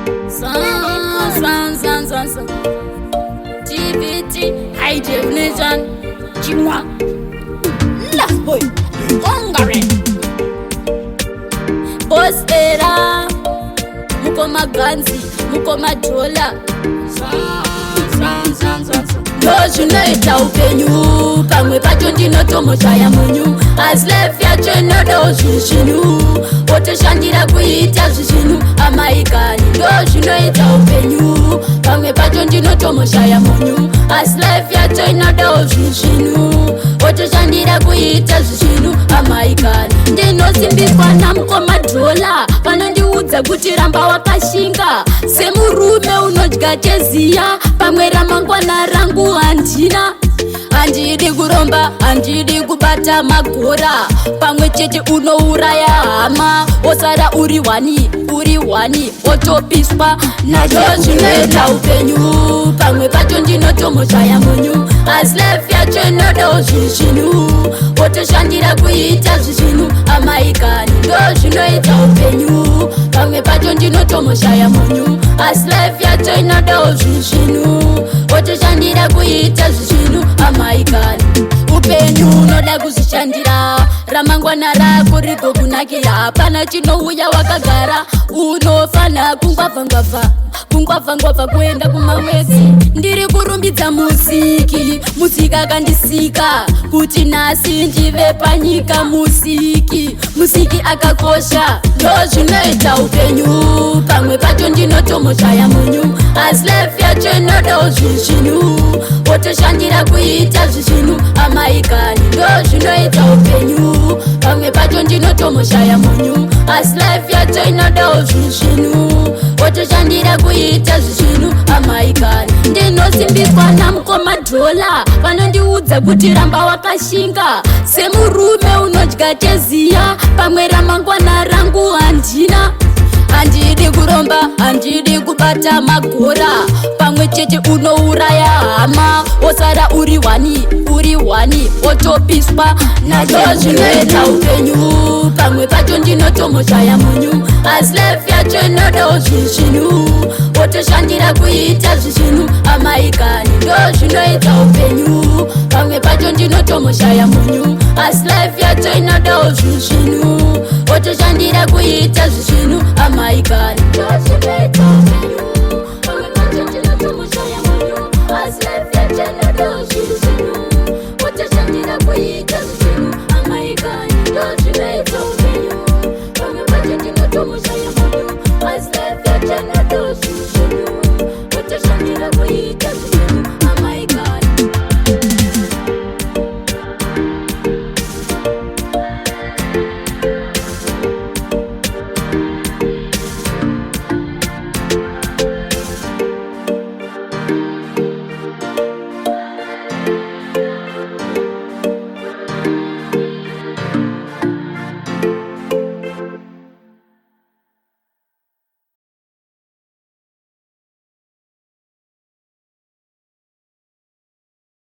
San TVT high definition Chimwa Love boy Hungary Boss era Muko maganzi Muko madola Zvinoita upenyu pamwe pacho ndinotomoshaya munyu asi life yacho inodawo zvinhu wotoshandira kuita zvinhu amaikani ndozvinoita upenyu pamwe pacho ndinotomoshaya munyu asi life yacho inodawo zvinhu wotoshandira kuita zvinhu amaikani ndinosimbiswa namukomadhola vanondiudza kuti ramba wakashinga semurume unodya cheziya pamwe ramangwana rangu handidi kuromba handidi kubata magora pamwe chete unouraya hama wosara uri wani wotopiswa nazvo zvinoita upenyu pamwe pacho ndinotomoshaya munyu asi life yacho inodawo zvinhu wotoshandira kuita zvinhu amaikani ndozvinoita upenyu pamwe pacho ndinotomoshaya munyu asi life yacho inodawo zvinhu wotoshandira kuita zvinhu amaikani upenyu unoda kuzvishandira ramangwana rako rigokunakira hapana chinouya wakagara unofana kungwavhangwavha kuenda kumawezi ndiri kurumbidza musiki akandisika kuti nhasi ndive panyika musiki akakosha ndozvinoita upenyu pamwe pacho ndinotomoshaya munyu asi life yacho inodawo zvinhu wotoshandira kuita zvinhu amaikani ndozvinoita upenyu pamwe pacho ndinotomoshaya munyu asi life yacho inodawo zvinhu wotoshandira kuita zvinhu amaikani ndinosimbiswa namukomadhola vanondiudza kuti ramba wakashinga semurume unodya cheziya pamwe ramangwana rangu handidi kuromba handidi kubata magora pamwe chete unouraya hama wosara uri wani wotopiswa nazvo zvinoita upenyu pamwe pacho ndinotomoshaya munyu asi life yacho inodawo zvinhu wotoshandira kuita zvinhu amaikani ndozvinoita upenyu pamwe pacho ndinotomoshaya munyu asi life yacho inodawo zvinhu wotoshandira kuita zvinhu amaikani ndozvinoita upenyu pamwe pacho ndinotomoshaya munyu asi life yacho inodawo zvinhu wotoshandira kuita zvinhu amaikani ndozvinoita upenyu pamwe pacho ndinotomoshaya munyu asi life yacho inodawo